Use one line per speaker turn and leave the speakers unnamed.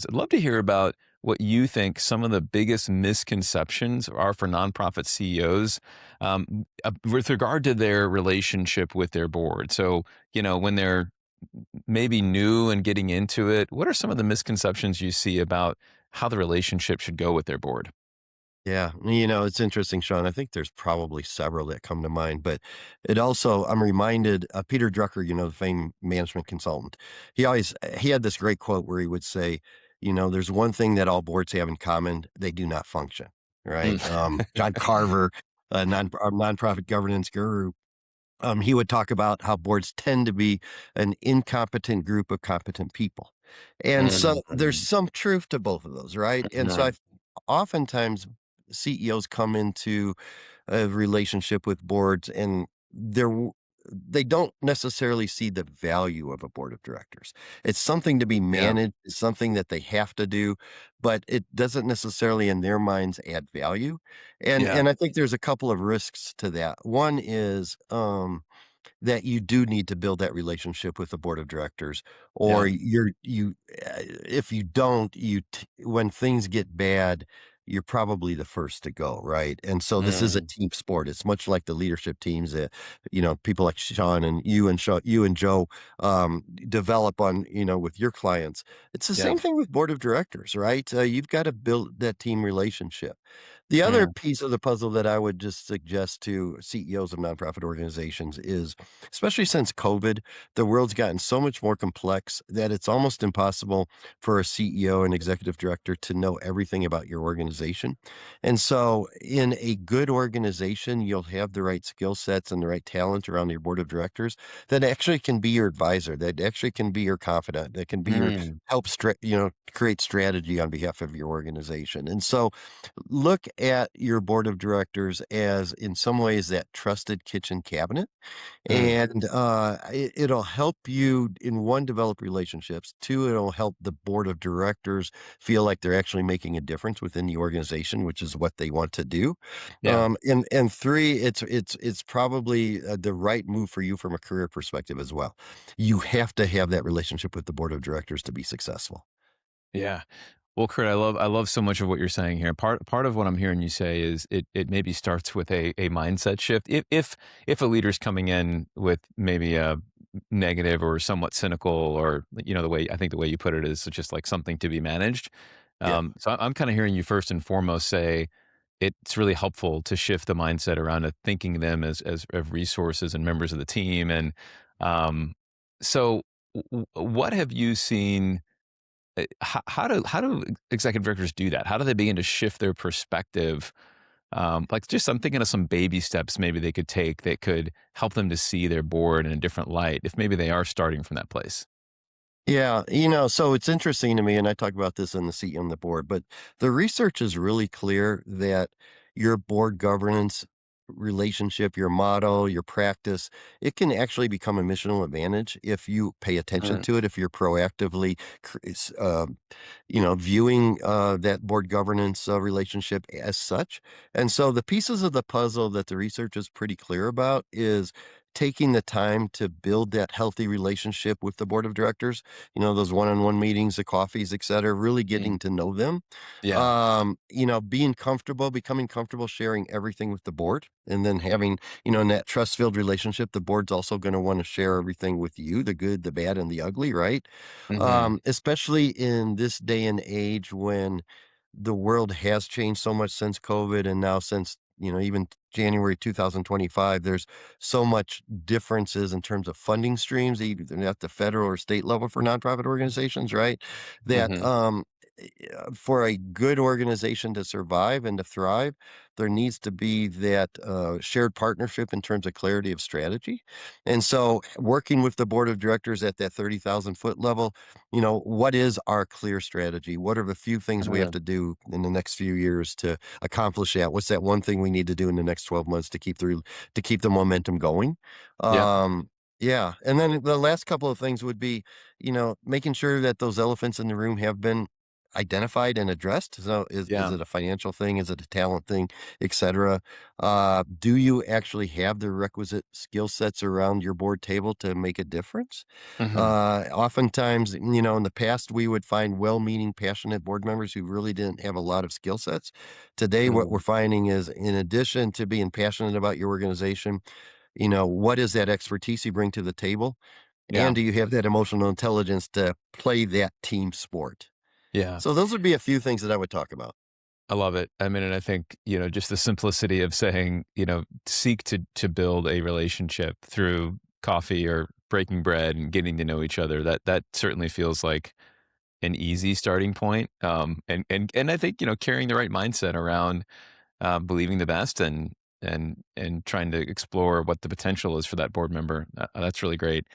So I'd love to hear about what you think some of the biggest misconceptions are for nonprofit CEOs with regard to their relationship with their board. So, when they're maybe new and getting into it, what are some of the misconceptions you see about how the relationship should go with their board?
Yeah, it's interesting, Sean. I think there's probably several that come to mind, but it also, I'm reminded, Peter Drucker, the famed management consultant. He had this great quote where he would say, there's one thing that all boards have in common: they do not function.
Mm.
Right? John Carver, a nonprofit governance guru, he would talk about how boards tend to be an incompetent group of competent people. And so there's
Mhm.
some truth to both of those, right? And so
Mhm.
oftentimes CEOs come into a relationship with boards and they don't necessarily see the value of a board of directors. It's something to be
Yeah.
managed, it's something that they have to do, but it doesn't necessarily in their minds add value. And
Yeah.
and I think there's a couple of risks to that. One is that you do need to build that relationship with the board of directors, or
Yeah.
if you don't, when things get bad, you're probably the first to go, right? And so this is a
Mm.
team sport. It's much like the leadership teams that, people like Sean and you and Joe develop on, with your clients. It's the
Yeah.
same thing with board of directors, right? You've got to build that team relationship. The other
Mm.
piece of the puzzle that I would just suggest to CEOs of nonprofit organizations is, especially since COVID, the world's gotten so much more complex that it's almost impossible for a CEO and executive director to know everything about your organization. And so, in a good organization, you'll have the right skill sets and the right talent around your board of directors that actually can be your advisor, that actually can be your confidant, that can be your
Mm.
create strategy on behalf of your organization. And so, look at your board of directors as, in some ways, that trusted kitchen cabinet,
Mm.
and it'll help you, in one, develop relationships. Two, it'll help the board of directors feel like they're actually making a difference within the organization, which is what they want to do.
Yeah.
And three, it's probably the right move for you from a career perspective as well. You have to have that relationship with the board of directors to be successful.
Yeah. Well, Kurt, I love so much of what you're saying here. Part of what I'm hearing you say is it maybe starts with a mindset shift. If a leader's coming in with maybe a negative or somewhat cynical, or the way you put it is just like something to be managed.
Yeah.
So I'm kind of hearing you first and foremost say it's really helpful to shift the mindset around to thinking them as resources and members of the team. And um, so, what have you seen? How do executive directors do that? How do they begin to shift their perspective? Like, just I'm thinking of some baby steps maybe they could take that could help them to see their board in a different light if maybe they are starting from that place.
Yeah, so it's interesting to me, and I talk about this in the seat on the board, but the research is really clear that your board governance relationship, your model, your practice, it can actually become a missional advantage if you pay attention
Mm.
to it, if you're proactively, viewing that board governance relationship as such. And so the pieces of the puzzle that the research is pretty clear about is taking the time to build that healthy relationship with the board of directors, those one-on-one meetings, the coffees, et cetera, really
Mm.
getting to know them.
Yeah.
Becoming comfortable sharing everything with the board, and then having, in that trust-filled relationship, the board's also going to want to share everything with you, the good, the bad, and the ugly, right?
Mhm.
Especially in this day and age when the world has changed so much since COVID, and now since, even January 2025, there's so much differences in terms of funding streams, either at the federal or state level for nonprofit organizations, right? That
Mhm.
for a good organization to survive and to thrive, there needs to be that shared partnership in terms of clarity of strategy. And so, working with the board of directors at that 30,000-foot level, what is our clear strategy? What are the few things we have
Mhm.
to do in the next few years to accomplish that? What's that one thing we need to do in the next 12 months to keep the momentum going?
Yeah.
Yeah, and then the last couple of things would be, making sure that those elephants in the room have been identified and addressed? So is
Yeah.
it a financial thing? Is it a talent thing, etc.? Do you actually have the requisite skill sets around your board table to make a difference?
Mhm.
Oftentimes, in the past, we would find well-meaning, passionate board members who really didn't have a lot of skill sets. Today, what we're
Mm.
finding is, in addition to being passionate about your organization, what is that expertise you bring to the table?
Yeah.
And do you have that emotional intelligence to play that team sport?
Yeah.
So those would be a few things that I would talk about.
I love it. I mean, and I think, just the simplicity of saying, seek to build a relationship through coffee or breaking bread and getting to know each other. That certainly feels like an easy starting point. And I think, carrying the right mindset around believing the best and trying to explore what the potential is for that board member. That's really great.